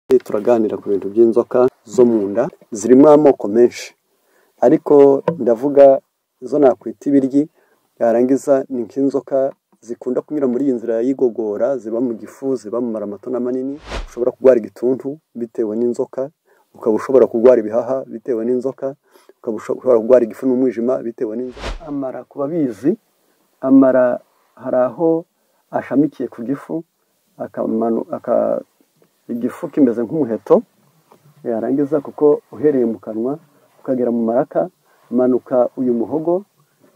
Turaganira ku bintu by'inzoka zo mu nda zirimo amoko menshi, ariko ndavuga zo nakwita ibiryi. Yarangiza ni nk'inzoka zikunda kunyura muri iyi nzira y'igogora, ziba mu gifu, ziba mu mara mato na manini. Ushobora kurwara igituntu bitewe n'inzoka, ukaba ushobora kurwara ibihaha bitewe n'inzoka, ukaba ushobora kurwara igifu n'umwijima bitewe n'inzoka. Amara ku babizi, amara hari aho ashamikiye ku gifu, igifu kimeze nk'umuheto. Yarangiza kuko uhereye mu kanwa ukagera mu maraka, manuka uyu muhogo,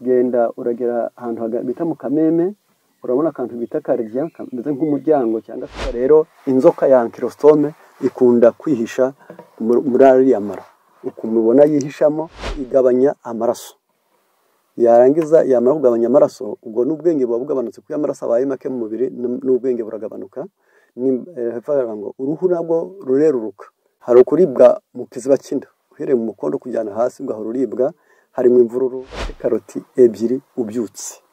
genda uragera ahantu bita mu kameme, urabona akantu bita karya kameze nk'umuryango cyangwa se. Rero inzoka ya ankylostome ikunda kwihisha muri ariya mara, ukumubona yihishamo, igabanya amaraso. Yarangiza yamara kugabanya amaraso, ubwo n'ubwenge buba bugabanutse kuko amaraso abaye make mu mubiri, n'ubwenge buragabanuka. Ngo uruhu nabwo rureruruka. Hari ukuribwa mu kiziba cy'inda, uhereye mu mukondo kujyana hasi ugahora uribwa, harimo imvururu. Karoti ebyiri ubyutse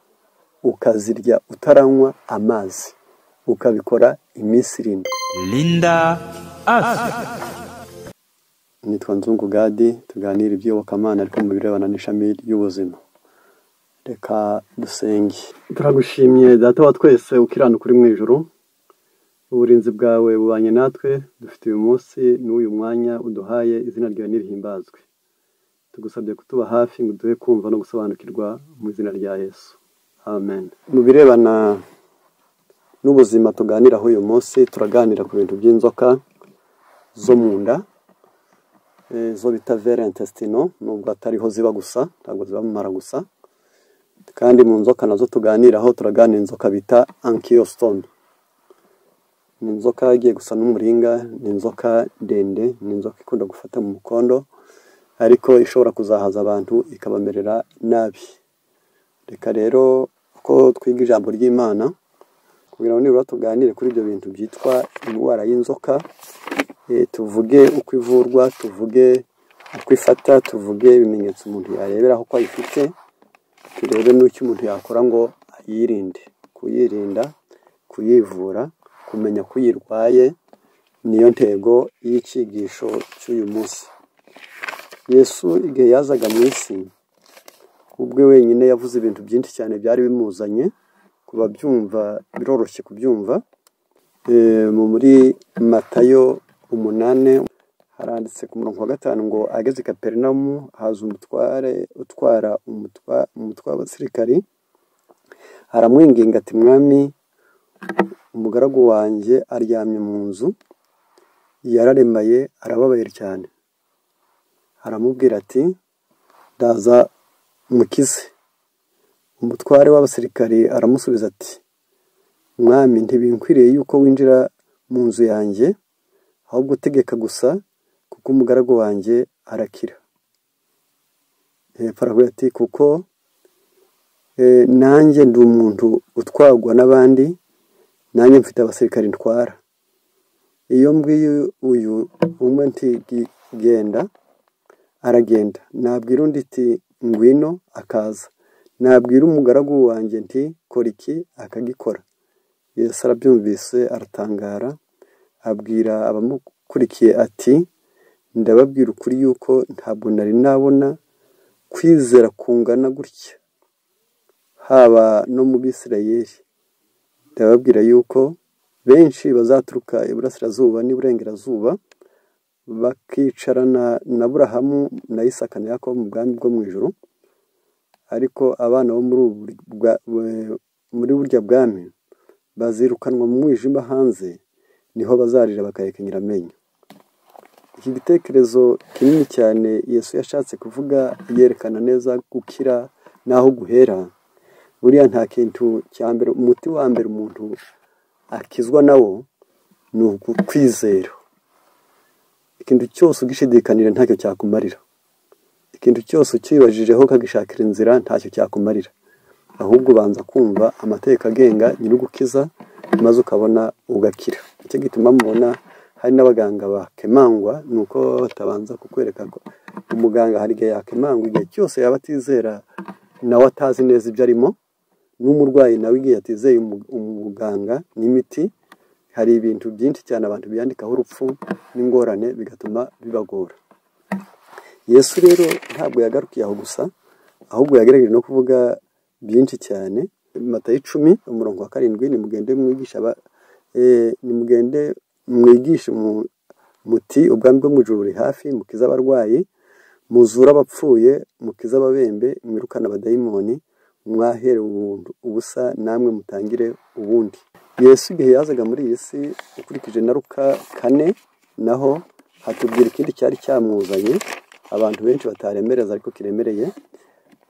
ukazirya utaranywa amazi, ukabikora iminsi 7. Linda Afya. Nitwa Nzungu Gadi, tuganira iby'iyobokamana ariko mu birebana n'ishami ry'ubuzima. Reka dusenge. Turagushimye Data wa twese ukiranuka uri mu ijuru, uburinzi bwawe bubanye natwe. Dufite uyu munsi n'uyu mwanya uduhaye, izina ryawe nirihimbazwe. Tugusabye kutuba hafi ngo duhe kumva no gusobanukirwa mu izina rya Yesu, amen. Mu birebana n'ubuzima tuganiraho uyu munsi, turaganira ku bintu by'inzoka zo mu nda, zo bita vers intestinaux, nubwo atariho ziba gusa, ntabwo ziba mu mara gusa. Kandi mu nzoka nazo tuganiraho, turaganira inzoka bita ankylostome. Ni inzoka igiye gusa n'umuringa, ni inzoka ndende, ni inzoka ikunda gufata mu mukondo, ariko ishobora kuzahaza abantu ikabamerera nabi. Reka rero uko twiga ijambo ry'Imana, kugira ngo nibura tuganire kuri ibyo bintu byitwa indwara y'inzoka, tuvuge uko ivurwa, tuvuge uko ifata, tuvuge ibimenyetso umuntu yareberaho ko ayifite, turebe n'icyo umuntu yakora ngo ayirinde. Kuyirinda, kuyivura, kumenya ko uyirwaye, niyo ntego y'icyigisho cy'uyu munsi. Yesu igihe yazaga mu isi, ubwe wenyine yavuze ibintu byinshi cyane byari bimuzanye. Kuba byumva biroroshye kubyumva. Muri Matayo 8 haranditse ku murongo wa 5 ngo ageze i Kaperinaumu, haza umutware utwara umutwe w'abasirikari, aramwinginga ati, mwami, umugaragu wanjye aryamye mu nzu, yararemaye, arababaye cyane. Aramubwira ati, ndaza mukize. Umutware w'abasirikari aramusubiza ati, mwami, ntibinkwiriye yuko winjira mu nzu yanjye, ahubwo utegeka gusa, kuko umugaragu wanjye arakira. Farawo ati, kuko nanjye ndi umuntu utwagwa n'abandi, nanjye mfite abasirikari ntwara. Iyo mbwiye uyu umwe nti genda, aragenda. Nabwira undi iti ngwino, akaza. Nabwira umugaragu wanjye nti kora iki, akagikora. Yesu arabyumvise, aratangara, abwira abamukurikiye ati, ndababwira ukuri yuko ntabwo nari nabona kwizera kungana gutya, haba no mu Bisirayeli. Ndababwira yuko benshi bazaturuka iburasirazuba n'iburengerazuba, bakicarana na Aburahamu na Isaka na Yakobo mu bwami bwo mu ijuru, ariko abana bo muri burya bwami bazirukanwa mu mwijima hanze, niho bazarira bakahekenyera amenyo. Iki gitekerezo kinini cyane Yesu yashatse kuvuga, yerekana neza gukira naho guhera. Buriya nta kintu cya mbere, umuti wa mbere umuntu akizwa nawo ni ukwizera. Ikintu cyose ugishidikanira ntacyo cyakumarira. Ikintu cyose ukibajijeho ukagishakira inzira ntacyo cyakumarira. Ahubwo ubanza kumva amategeko agenga nyir'ugukiza, maze ukabona ugakira. Icyo gituma mubona hari n'abaganga bakemangwa, nuko batabanza kukwereka ko umuganga hari igihe yakemangwa igihe cyose yaba atizera, nawe atazi neza ibyo arimo. N'umurwayi nawe igihe atizeye umuganga n'imiti, hari ibintu byinshi cyane abantu biyandikaho urupfu n'ingorane bigatuma bibagora. Yesu rero ntabwo yagarukiye aho gusa, ahubwo yagerageje no kuvuga byinshi cyane. Matayo 10:7, nimugende mwigishe muti ubwami bwo mu ijuru buri hafi, mukiza abarwayi, muzura abapfuye, mukiza ababembe, mwirukana abadayimoni, mwaherewe ubusa namwe mutangire ubundi. Yesu igihe yazaga muri iyi si, ukurikije na Luka 4 naho hatubwira ikindi cyari cyamuzanye abantu benshi bataremereza ariko kiremereye.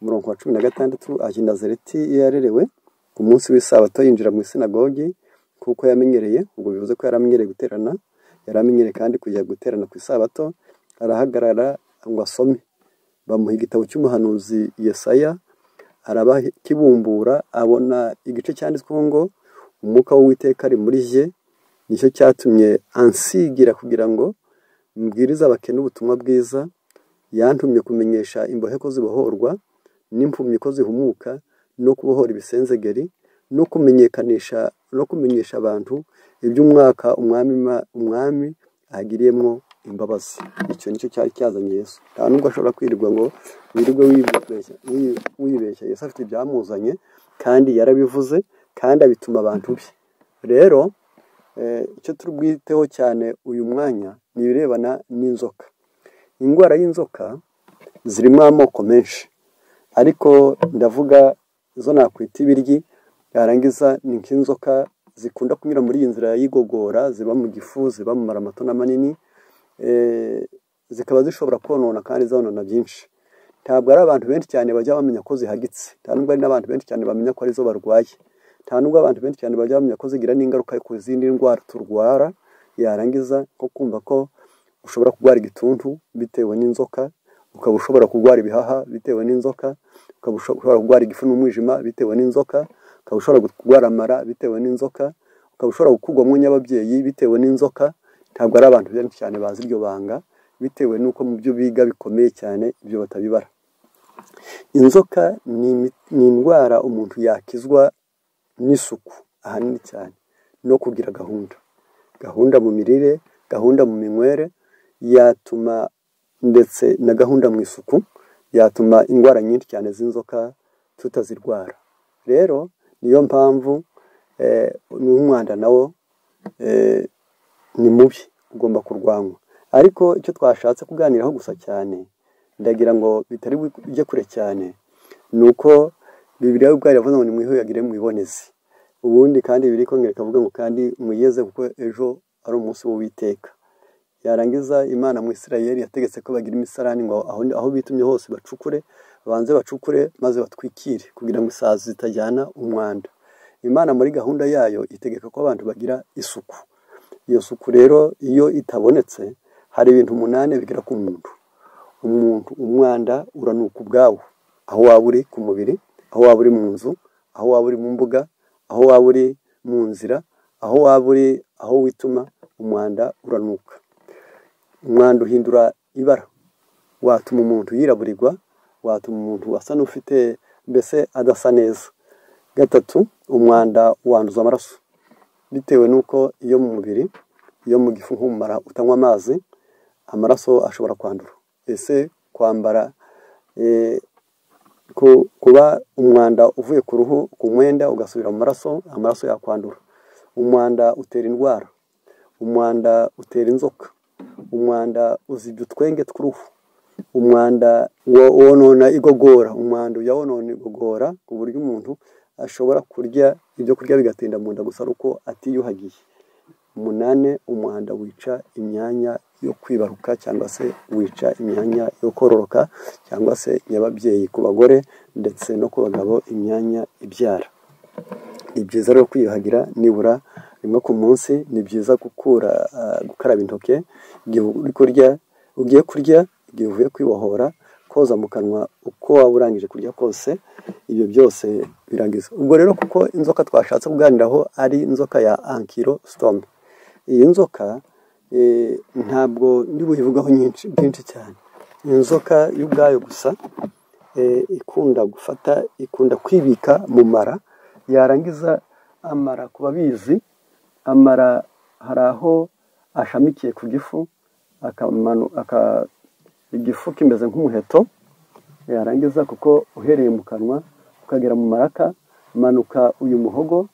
Umurongo wa 16, ajya i Nazareti yarerewe, ku munsi w'isabato yinjira mu isinagogi kuko yamenyereye. Ubwo bivuze ko yaramenyereye guterana, yaramenyereye kandi kujya guterana ku isabato. Arahagarara ngo asome, bamuha igitabo cy'umuhanuzi Yesaya, arabakibumbura, abona igice cyanditsweho ngo umwuka w'Uwiteka ari muri je, nicyo cyatumye ansigira kugira ngo mbwirize abakene ubutumwa bwiza. Yantumye kumenyesha imbohe ko zibohorwa, n'impumyi ko zihumuka, no kubohora ibisenzegeri, no kumenyesha abantu iby'umwaka umwami agiriyemo imbabazi. Icyo nicyo cyari cyazanye Yesu. Nta nubwo ashobora kwirirwa ngo wirirwe wibeshya. Yesu afite ibyamuzanye kandi yarabivuze, kandi abituma abantu be. Rero icyo turubwiteho cyane uyu mwanya ni ibirebana n'inzoka. Indwara y'inzoka zirimo amoko menshi, ariko ndavuga zo nakwita ibiryi. Yarangiza ni nk'inzoka zikunda kunyura muri iyi nzira y'igogora, ziba mu gifu, ziba mu mara mato n'amanini, zikaba zishobora konona kandi zonona byinshi. Ntabwo ari abantu benshi cyane bajya bamenya ko zihagitse, nta nubwo ari n'abantu benshi cyane bamenya ko arizo barwaye, nta nubwo abantu benshi cyane bajya bamenya ko zigira n'ingaruka ku zindi ndwara turwara. Yarangiza nko kumva ko ushobora kurwara igituntu bitewe n'inzoka, ukaba ushobora kurwara ibihaha bitewe n'inzoka, ukaba ushobora kurwara igifu n'umwijima bitewe n'inzoka, ukaba ushobora kurwara amara bitewe n'inzoka, ukaba ushobora gukurwamo nyababyeyi bitewe n'inzoka. Ntabwo ari abantu benshi cyane bazi iryo banga, bitewe n'uko mu byo biga bikomeye cyane ibyo batabibara. Inzoka ni indwara umuntu yakizwa n'isuku ahanini cyane, no kugira gahunda mu mirire, gahunda mu minywere, yatuma ndetse na gahunda mu isuku, yatuma indwara nyinshi cyane z'inzoka tutazirwara. Rero niyo mpamvu n'umwanda nawo ni mubi, ugomba kurwanywa. Ariko icyo twashatse kuganiraho gusa cyane, ndagira ngo bitari bijye kure cyane, ni uko Bibiliya ubwayo iravuga ngo nimwihuyagire mwiboneze. Ubundi kandi Bibiliya ikongera ikavuga ngo kandi mwiyeze kuko ejo ari umunsi w'Uwiteka. Yarangiza Imana mu Isirayeli yategetse ko bagira imisarani ngo aho bitumye hose banze bacukure maze batwikire kugira ngo isazi zitajyana umwanda. Imana muri gahunda yayo itegeka ko abantu bagira isuku. Iyo suku rero iyo itabonetse, hari ibintu 8 bigira ku muntu. Umwanda uranuka ubwawo, aho waba uri ku mubiri, aho waba uri mu nzu, aho waba uri mu mbuga, aho waba uri mu nzira, aho waba uri aho wituma, umwanda uranuka. Umwanda uhindura ibara, watuma umuntu yiraburirwa, watuma umuntu asa n'ufite mbese adasa neza. 3, umwanda wanduza amaraso, bitewe n'uko iyo mu mubiri, iyo mu gifu nk'umara utanywa amazi, amaraso ashobora kwandura. Ese kwambara kuba umwanda uvuye ku ruhu ku mwenda ugasubira mu maraso, amaraso yakwandura. Umwanda utera indwara, umwanda utera inzoka, umwanda uzibya utwenge tw'uruhu, umwanda wonona igogora, umwanda yawonona igogora ku buryo umuntu ashobora kurya ibyo kurya bigatinda mu nda gusa uko atiyuhagiye. 8, umwanda wica imyanya yo kwibaruka cyangwa se wica imyanya yo kororoka cyangwa se nyababyeyi ku bagore ndetse no ku bagabo, imyanya ibyara. Ni byiza rero kwiyuhagira nibura rimwe ku munsi. Ni byiza gukaraba intoke igihe ugiye kurya, igihe uvuye kwibohora, koza mu kanwa uko waba urangije kurya kose. Ibyo byose birangiza. Ubwo rero kuko inzoka twashatse kuganiraho ari inzoka ya ankylostom. Iyi nzoka ntabwo ndi buyivugaho byinshi cyane. Inzoka y'ubwayo gusa ikunda kwibika mu mara. Yarangiza amara kuba bizi, amara hari aho ashamikiye ku gifu, igifu kimeze nk'umuheto, yarangiza kuko uhereye mu kanwa ukagera mu maraka, manuka uyu muhogo,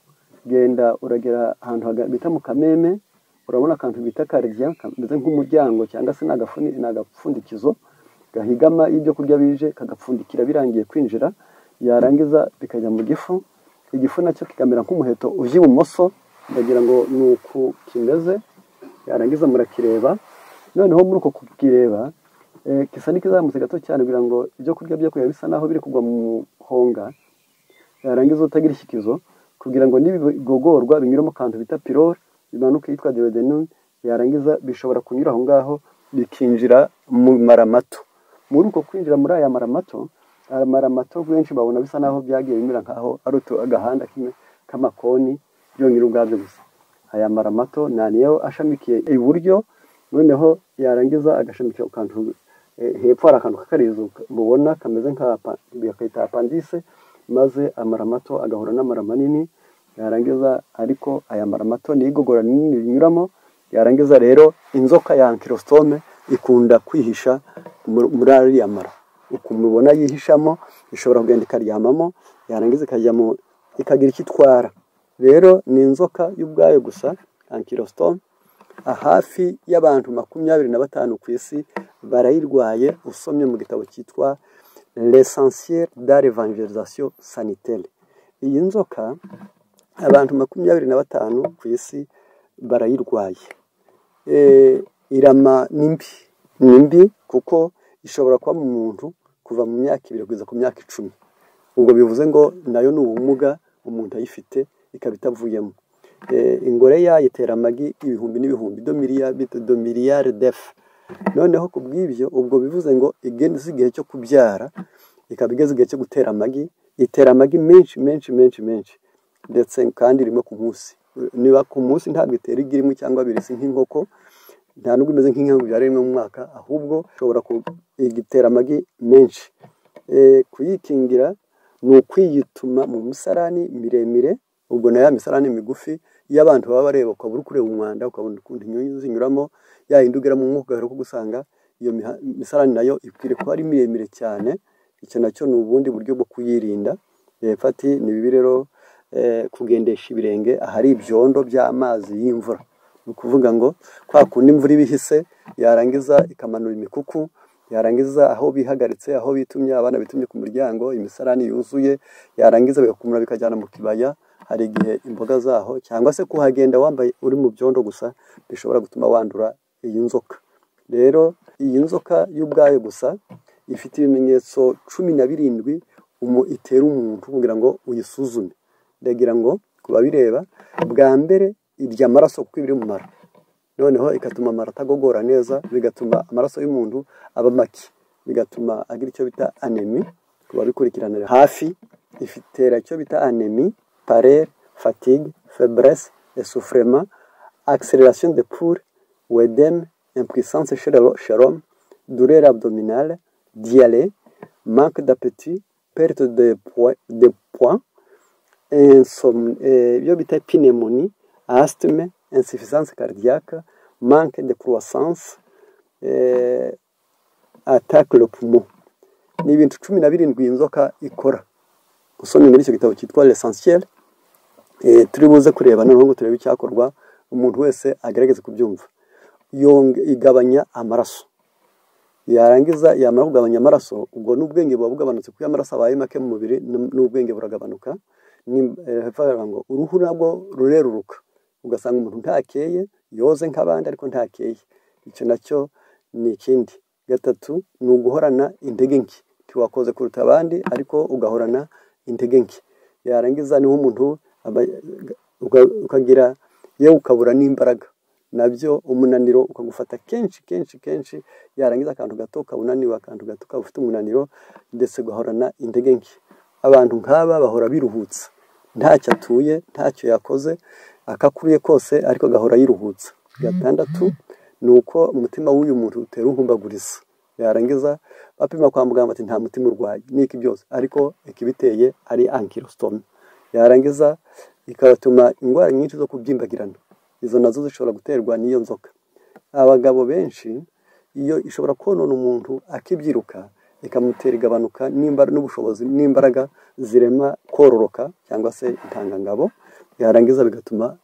genda uragera ahantu bita mu kameme, urabona akantu bita karya kameze nk'umuryango cyangwa se n'agapfundikizo gahigama ibyo kurya bije kagapfundikira birangiye kwinjira, yarangiza bikajya mu gifu, igifu nacyo kikamera nk'umuheto uje ibumoso, ndagira ngo ni uku kimeze, yarangiza murakireba, noneho muri uko kukireba kisa n'ikizamutse gato cyane kugira ngo ibyo kurya byo kurya bisa naho biri kugwa mu muhonga, yarangiza utagira ishyikizo kugira ngo n'ibigogorwa binyuramo akantu bita pylore bimanuka yitwa duodenum, yarangiza bishobora kunyura aho ngaho bikinjira mu mara mato. Muri uko kwinjira muri aya mara mato benshi babona bisa naho byagiye bimera nkaho ari agahanda kimwe k'amakoni byonyine ubwabyo gusa. Aya mara mato niyo ashamikiye iburyo, noneho yarangiza agashamikira akantu hepfo hari akantu k'akarizo mubona kameze nk'akita apandise, maze amara mato agahura n'amara manini, yarangiza ariko aya mara mato ni igogora rinini rinyuramo, yarangiza rero inzoka ya ankylostome ikunda kwihisha muri ariya mara, ukumubona yihishamo ishobora kugenda ikaryamamo, yarangiza ikajyamo ikagira icyo itwara. Rero ni inzoka y'ubwayo gusa ankylostome, hafi y'abantu 25 ku isi barayirwaye. Usomye mu gitabo cyitwa L'essentiel de l'évangélisation sanitaire, iyi nzoka abantu 25 ku isi barayirwaye. Irama nimbi kuko ishobora kuba mu muntu kuva mu myaka 2 kugeza ku myaka 10. Ubwo bivuze ngo nayo ni ubumuga umuntu ayifite ikaba itavuyemo. Ingore yayo itera amagi ibihumbi n'ibihumbi, 2 miliyari d'œufs. Noneho kubw'ibyo ubwo bivuze ngo igeze igihe cyo kubyara, ikaba igeze igihe cyo gutera amagi, itera amagi menshi, ndetse kandi rimwe ku munsi. Niba ku munsi ntabwo itera igi rimwe cyangwa abiri, si nk'inkoko, nta nubwo imeze nk'inka byara rimwe mu mwaka, ahubwo ishobora igitera amagi menshi. Kuyikingira ni ukwiyituma mu misarani miremire, ubwo na ya misarani migufi iyo abantu baba bareba ukabura kureba umwanda, ukabona ukuntu inyunyu zinyuramo, yahindugera mu mwuka ugahera ko gusanga iyo misarani nayo ikwiriye kuba ari miremire cyane. Icyo nacyo ni ubundi buryo bwo kuyirinda. Fati ni bibi rero kugendesha ibirenge ahari ibyondo by'amazi y'imvura, ni ukuvuga ngo kwa kundi imvura ibihise yarangiza ikamanura imikuku, yarangiza aho bihagaritse, aho bitumye abana bitumye ku muryango, imisarani yuzuye, yarangiza bigakumura bikajyana mu kibaya. Hari igihe imboga zaho cyangwa se kuhagenda wambaye uri mu byondo gusa bishobora gutuma wandura iyi nzoka. Rero iyi nzoka y'ubwayo gusa ifite ibimenyetso 17 itera umuntu kugira ngo uyisuzume. Ndagira ngo kubabireba, bwa mbere irya amaraso kuko ibiri mu mara, noneho ikatuma amara atagogora neza, bigatuma amaraso y'umuntu aba make, bigatuma agira icyo bita anémie. Kubabikurikiranira hafi, ifitera icyo bita anémie, paresse, fatigue, faiblesse, essoufflement, accélération de pouls, œdème, impuissance chez l'homme, douleur abdominale, diarrhée, manque d'appétit, perte de poids, iyo bita pneumonie, asthme, insuffisance cardiaque, manque de croissance, attaque le poumon. Ni ibintu 17 inzoka ikora. Usomye muri icyo gitabo cyitwa L'essentiel, turi buze kureba noneho ngo turebe icyakorwa, umuntu wese agerageze kubyumva. Igabanya amaraso, yarangiza yamara kugabanya amaraso, ubwo n'ubwenge buba bugabanutse kuko amaraso abaye make mu mubiri, n'ubwenge buragabanuka. Ngo uruhu nabwo rureruruka, ugasanga umuntu ntakeye, yoze nk'abandi ariko ntakeye. Icyo nacyo ni ikindi. Gatatu ni uguhorana intege nke, tiwakoze kuruta abandi ariko ugahorana intege nke. Yarangiza niho umuntu ukagira yewe ukabura n'imbaraga, nabyo umunaniro ukagufata kenshi. Yarangiza akantu gato ukabunaniwe, akantu gato ukaba ufite umunaniro, ndetse ugahorana intege nke. Abantu nk'aba bahora biruhutsa, ntacyo atuye, ntacyo yakoze, akakuriye kose ariko gahora yiruhutsa. Gatandatu ni uko umutima w'uyu muntu utera uhumbaguriza, yarangiza bapima kwa muganga bati nta mutima urwaye n'iki byose, ariko ikibiteye ari ankylostome. Yarangiza ikabatuma indwara nyinshi zo kubyimbagirana, izo nazo zishobora guterwa n'iyo nzoka. Abagabo benshi iyo ishobora konona umuntu akibyiruka ikamutera igabanuka n'ubushobozi n'imbaraga zirema kororoka cyangwa se intangangabo, yarangiza bigatuma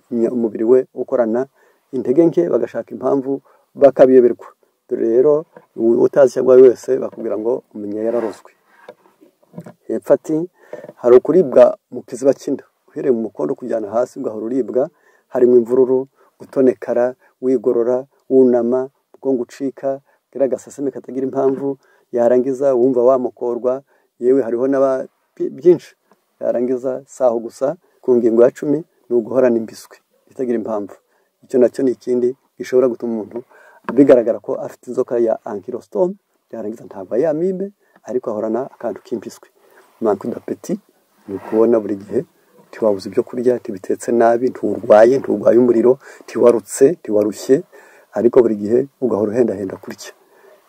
umubiri we ukorana intege nke, bagashaka impamvu bakabiyoberwa. Rero utazi cyangwa wese bakubwira ngo umenye yararozwe. Hepfo ati hari ukuribwa mu kiziba cy'inda uhereye mu mukondo kujyana hasi ugahora uribwa, harimo imvururu, utonekara, wigorora, wunama, umugongo ucika, gira agaseseme katagira impamvu, yarangiza wumva wamukorwa, yewe hariho byinshi. Yarangiza saho gusa ku ngingo ya 10 ni uguhorana impiswi itagira impamvu. Icyo nacyo ni ikindi gishobora gutuma umuntu bigaragara ko afite inzoka ya ankylostom, yarangiza ntabwo yamibe ariko ahorana akantu k'impiswi. Manque d'appétit ni ukubona buri gihe tiwabuze ibyo kurya, tibitetse nabi, nturwaye umuriro, tiwarutse, tiwarushye, ariko buri gihe ugahora henda kurya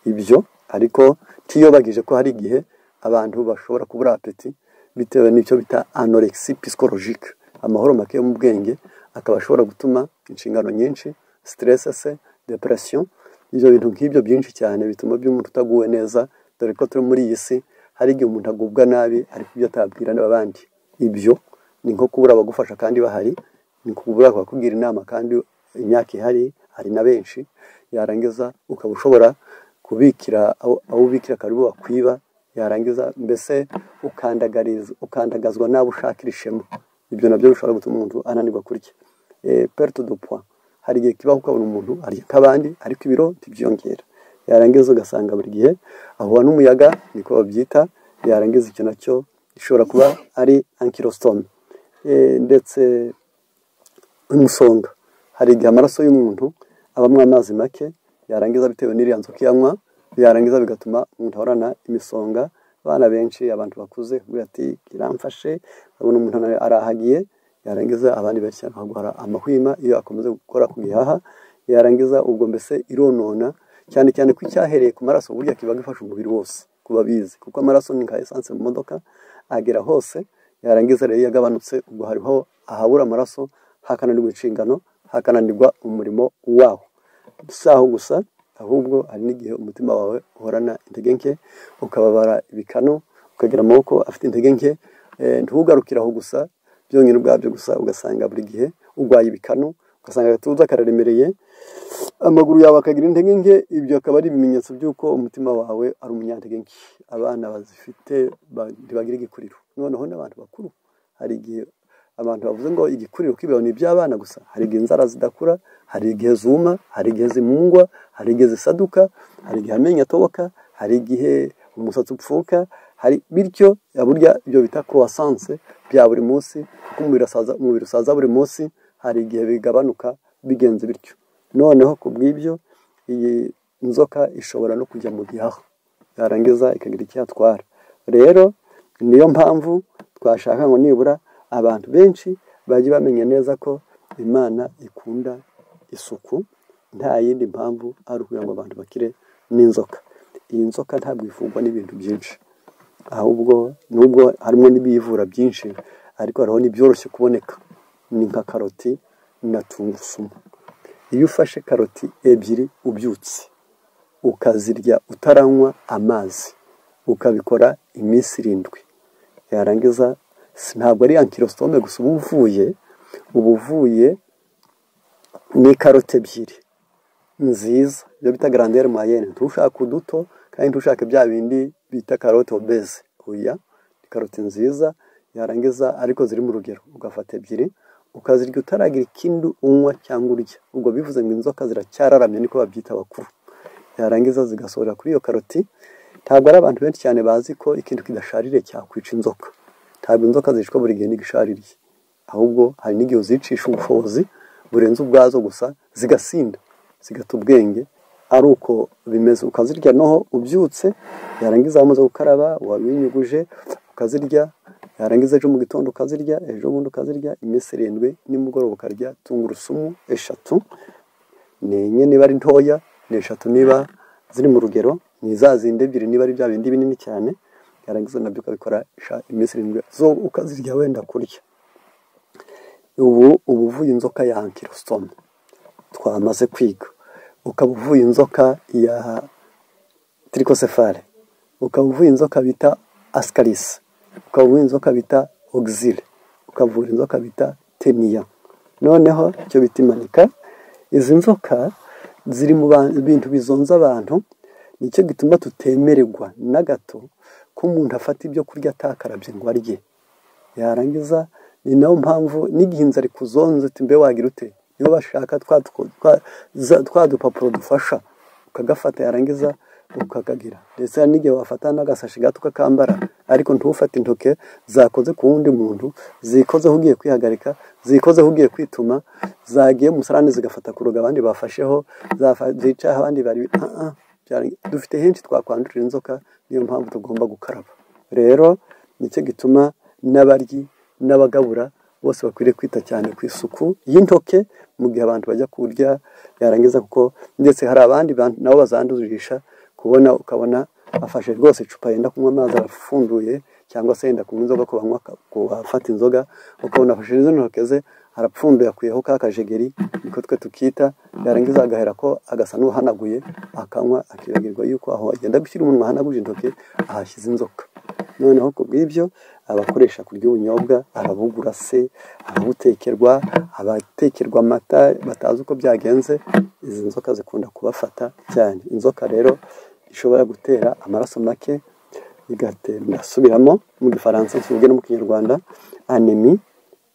ibyo. Ariko tiyobagije ko hari igihe abantu bashobora kubura appétit bitewe n'icyo bita anorexie psychologique, amahoro make yo mu bwenge, akaba ashobora gutuma inshingano nyinshi, stress se, depression, ibyo bintu nk'ibyo byinshi cyane bituma by'umuntu utaguwe neza, dore ko turi muri iyi si hari igihe umuntu agubwa nabi ariko ibyo atabwira n'abandi. Ibyo ni nko kubura abagufasha kandi bahari, ni kubura abakubwira inama kandi imyaka ihari, hari na benshi. Yarangiza ukaba ushobora kubikira aho ubikira karibu bakwiba, yarangiza mbese ukandagazwa nawe ushakira ishema. Ibyo nabyo bishobora gutuma umuntu ananirwa kurya. Perte de poids, hari igihe kibaho ukabona umuntu arya nk'abandi ariko ibiro ntibyongera, yarangiza ugasanga buri gihe ahura n'umuyaga, niko babyita. Yarangiza icyo nacyo gishobora kuba ari ankylostom. Ndetse umusonga, hari igihe amaraso y'umuntu abamwe amazi make, yarangiza bitewe n'iriya nzoka yanywa, yarangiza bigatuma umuntu ahorana imisonga. Abana benshi, abantu bakuze kugira ati kiramfashe, abona umuntu arahagiye, yarangiza abandi benshi bahagwara amahwima iyo akomeza gukora ku gihaha. Yarangiza ubwo mbese ironona cyane cyane ko icyahereye ku maraso burya kiba gifasha umubiri wose, kuba bizi, kuko amaraso ni nka essence mu modoka, agera hose. Yarangiza rero yagabanutse, ubwo hariho ahabura amaraso, hakananirwa inshingano, hakananirwa umurimo waho. Saho gusa, ahubwo hari n'igihe umutima wawe uhorana intege nke, ukababara ibikano, ukagira amaboko afite intege nke, ntugarukiraho gusa byonyine ubwabyo gusa, ugasanga buri gihe urwaye ibikano, ugasanga agatuza kararemereye, amaguru yawe akagira intege nke. Ibyo akaba ari ibimenyetso by'uko umutima wawe ari umunyantege nke. Abana bazifite ntibagira igikuriro, noneho n'abantu bakuru hari igihe abantu bavuze ngo igikuriro k'ibiro ni iby'abana gusa. Hari igihe inzara zidakura, hari igihe zuma, hari igihe zimungwa, hari igihe zisaduka, hari igihe amenyo atoboka, hari igihe umusatsi upfuka, hari bityo burya ibyo bita croissance bya buri munsi, kuko umubiri usaza buri munsi, hari igihe bigabanuka bigenze bityo. Noneho ku bw'ibyo iyi inzoka ishobora no kujya mu gihaha, yarangiza ikagira icyatwara. Rero niyo mpamvu twashaka ngo nibura abantu benshi bajye bamenya neza ko Imana ikunda isuku, nta yindi mpamvu ari ukugira ngo abantu bakire n'inzoka. Iyi nzoka ntabwo ifungwa n'ibintu byinshi, ahubwo nubwo harimo n'ibiyivura byinshi, ariko hariho n'ibyoroshye kuboneka, ni nka karoti na tungurusumu. Iyo ufashe karoti ebyiri ubyutse ukazirya utaranywa amazi, ukabikora iminsi 7, yarangiza ntabwo ari ankylostom gusa ubuvuye ni karoti ebyiri nziza, ibyo bita grandeur moyenne. Ntushaka uduto kandi ntushaka bya bindi bita karoti obese, oya, ni karoti nziza. Yarangiza ariko ziri mu rugero, ugafata ebyiri ukazirya utaragira ikindi unywa cyangwa urya. Ubwo bivuze ngo inzoka ziracyararamye, niko babyita abakuru. Yarangiza zigasorera kuri iyo karoti. Ntabwo ari abantu benshi cyane bazi ko ikintu kidasharire cyakwica inzoka. Ntabwo inzoka zishwa buri gihe n'igishariye, ahubwo hari n'igihe uzicisha ubushobozi burenze ubwazo gusa, zigasinda, zigata ubwenge. Ari uko bimeze, ukazirya noho ubyutse, yarangiza wamaze gukaraba, wabinyuguje ukazirya, yarangiza ejo mu gitondo ukazirya, ejo bundi ukazirya, iminsi 7, nimugoroba ukarya tungurusumu 3, nenye niba ari ntoya, 3 niba ziri mu rugero, ni za zindi 2 niba ari bya bindi binini cyane. Yarangiza nabyo ukabikora iminsi 7 zo ukazirya wenda kurya. ubu uvuye inzoka ya ankylostom twamaze kwiga, ukaba uvuye inzoka ya trichocephale, ukaba uvuye inzoka bita ascaris, ukaba uvuye inzoka bita oxyle, ukavura inzoka bita tenia. Noneho icyo bita imanika. Izi nzoka ziri mu bintu bizonza abantu, nicyo gituma tutemererwa na gato ko umuntu afata ibyo kurya atakarabye ngo arye. Yarangiza ni nayo mpamvu n'igihe inzara ikuzonze mbe wagira ute, niba bashaka twa dupapuro dufasha ukagafata, yarangiza ukakagira. Ndetse n'igihe wafata n'agasashi gato ukakambara, ariko ntufate intoke zakoze ku wundi muntu, zikozeho ugiye kwihagarika, zikozeho ugiye kwituma, zagiye mu musarani zigafata kuroga abandi bafasheho, zicaho abandi bari dufite henshi twakwandurira inzoka. Niyo mpamvu tugomba gukaraba. Rero nicyo gituma n'abaryi n'abagabura bose bakwiriye kwita cyane ku isuku y'intoke mu gihe abantu bajya kurya. Yarangiza kuko ndetse hari abandi nabo bazandurisha, ukabona afashe rwose icupa yenda kunywa amazi arafunduye, cyangwa se yenda kunywa inzoga ku bafata inzoga, ukabona afashe izo ntoke ze arapfunduye akuyeho ka kajegeri, niko twe tukita. Yarangiza agahera ko agasa n'uhanaguye akanywa, akibagirwa yuko aho agenda gushyira umunwa ahanaguje intoke ahashyize inzoka. Noneho ku bw'ibyo abakoresha kurya ubunyobwa, ababugura se, ababutekerwa, abatekerwa amata batazi uko byagenze, izi nzoka zikunda kubafata cyane. Inzoka rero ishobora gutera amaraso make, igasubiramo mu gifaransa kivuge no mu kinyarwanda anémie,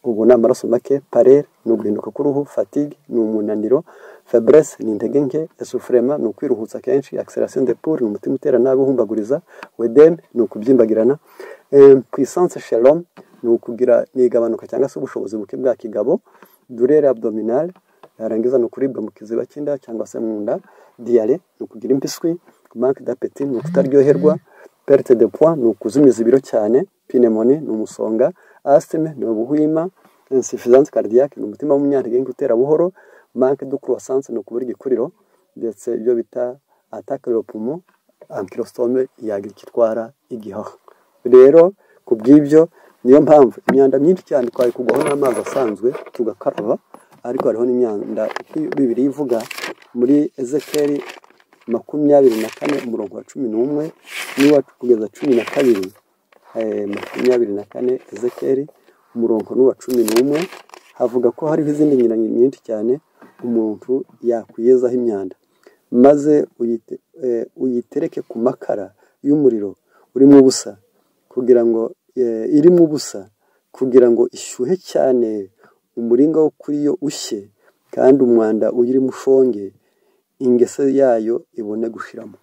ubu ni amaraso make. Parere ni uguhinduka k'uruhu, fatigue ni umunaniro, faiblesse ni intege nke, essoufflement ni ukwiruhutsa kenshi, accélération des pouls ni umutima utera nabi uhumbaguriza, wedeme ni ukubyimbagirana, puissance chez l'homme ni igabanuka cyangwa se ubushobozi buke bwa kigabo, douleur abdominale, yarangiza ni ukuribwa mu kiziba cy'inda cyangwa se mu nda, diarrhée ni ukugira impiswi, manque d'appétit ni ukutaryoherwa, perte de poids ni ukuzimiza ibiro cyane, pneumonie ni umusonga, asthme ni ubuhwima, insuffisance cardiaque ni umutima w'umunyantege nke utera buhoro, manque de croissance ni ukubura igikuriro, ndetse ibyo bita attaque au poumon, ankylostome yagira ikitwara igihaha. Rero ku bw'ibyo niyo mpamvu imyanda myinshi cyane twayikugwaho n'amazi asanzwe tugakaraba, ariko hariho n'imyanda Bibiliya ivuga muri Ezekiyeli 24 umurongo wa 11 n'uwa kugeza 12, 24 Ezekiyeli umurongo n'uwa 11 havuga ko hariho izindi nyiranye nyinshi cyane umuntu yakwiyezaho imyanda, maze uyitereke ku makara y'umuriro urimo ubusa kugira ngo ishyuhe cyane, umuringa wo kuri yo ushye, kandi umwanda uyirimo ushonge, ingese yayo ibone gushiramo.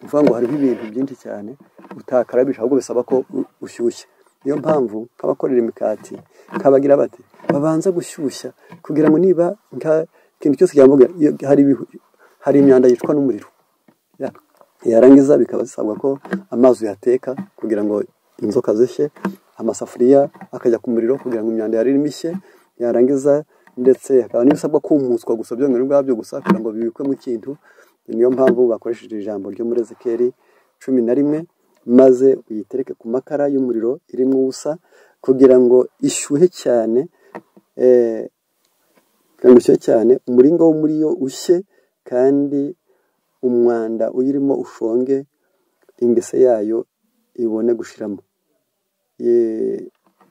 Uvuga ngo hariho ibintu byinshi cyane utakarabisha, ahubwo bisaba ko ushyushya. Niyo mpamvu nk'abakorera imikati kabagira bati babanza gushyushya kugira ngo niba ikintu cyose cyambuga hari imyanda yicwa n'umuriro. Yarangiza bikaba bisabwa ko amazi yateka kugira ngo inzoka zishye, amasafuriya akajya ku muriro kugira ngo imyanda yari imishye. Yarangiza ndetse hakaba n'ibisabwa kumutswa gusa byongera ubwabyo gusa kugira ngo bibikwe mu kintu. Niyo mpamvu bakoresheje ijambo ryo muri Ezekiyeli 11, maze uyitereke ku makara y'umuriro irimo ubusa kugira ngo ishyuhe cyane, umuringa wo muri yo ushye, kandi umwanda uyirimo ushonge, ingese yayo ibone gushiramo.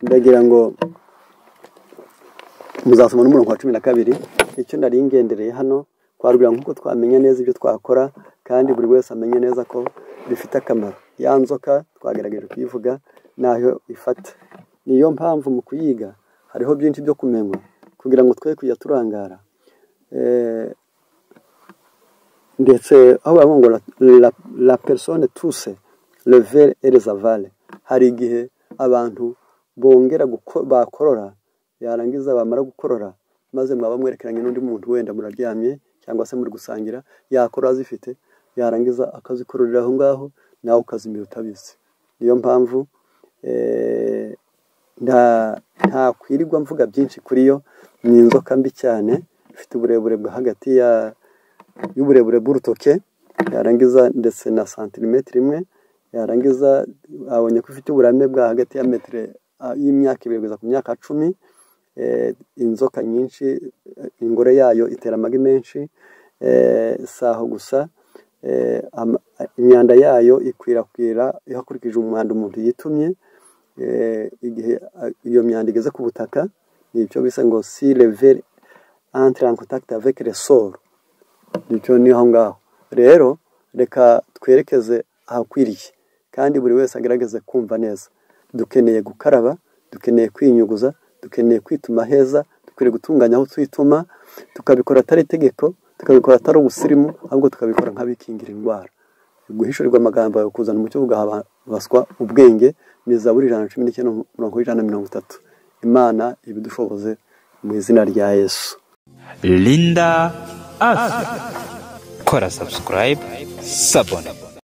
Ndagira ngo muzasoma n'umurongo wa 12. Icyo nari ngendereye hano kwarubira nk'uko twamenya neza ibyo twakora, kandi buri wese amenye neza ko bifite akamaro. Ya nzoka twagerageje kuyivuga nayo ifata. Niyo mpamvu mu kuyiga hariho byinshi byo kumenywa kugira ngo twe kujya turangara. Ndetse aho bavuga ngo la personne tousse le ver et les avale, hari igihe abantu bongera bakorora, yarangiza bamara gukorora, maze mwaba mwerekeranye n'undi muntu wenda muraryamye cyangwa se muri gusangira, yakora zifite, yarangiza akazikororera aho ngaho, nawe ukazimira utabizi. Niyo mpamvu nta kwirirwa mvuga byinshi kuri yo. Ni inzoka mbi cyane, ifite uburebure bwa hagati y'uburebure bw'urutoke, yarangiza ndetse na santimetero 1, yarangiza abonye ko ifite uburame bwa hagati ya metero y'imyaka 2 kugeza ku myaka 10. inzoka nyinshi, ingore yayo itera amagi menshi, saho gusa imyanda yayo ikwirakwira hakurikije umwanda umuntu yitumye. Igihe iyo myanda igeze ku butaka nicyo bisa ngo si level entre en contact avec le sol, nicyo ni aho ngaho. Rero reka twerekeze ahakwiriye kandi buri wese agerageze kumva neza. Dukeneye gukaraba, dukeneye kwinyuguza, dukeneye kwituma heza, dukwiriye gutunganya aho twituma, tukabikora atari itegeko, tukabikora atari ubusirimu, ahubwo tukabikora nk'abikingira indwara. Guhishurirwa amagambo yawe kuzana umucyo ugahabaswa ubwenge ni Zaburi 119:130. Imana ibidushoboze mu izina rya Yesu. Linda Afya. Kora subscribe, sabone.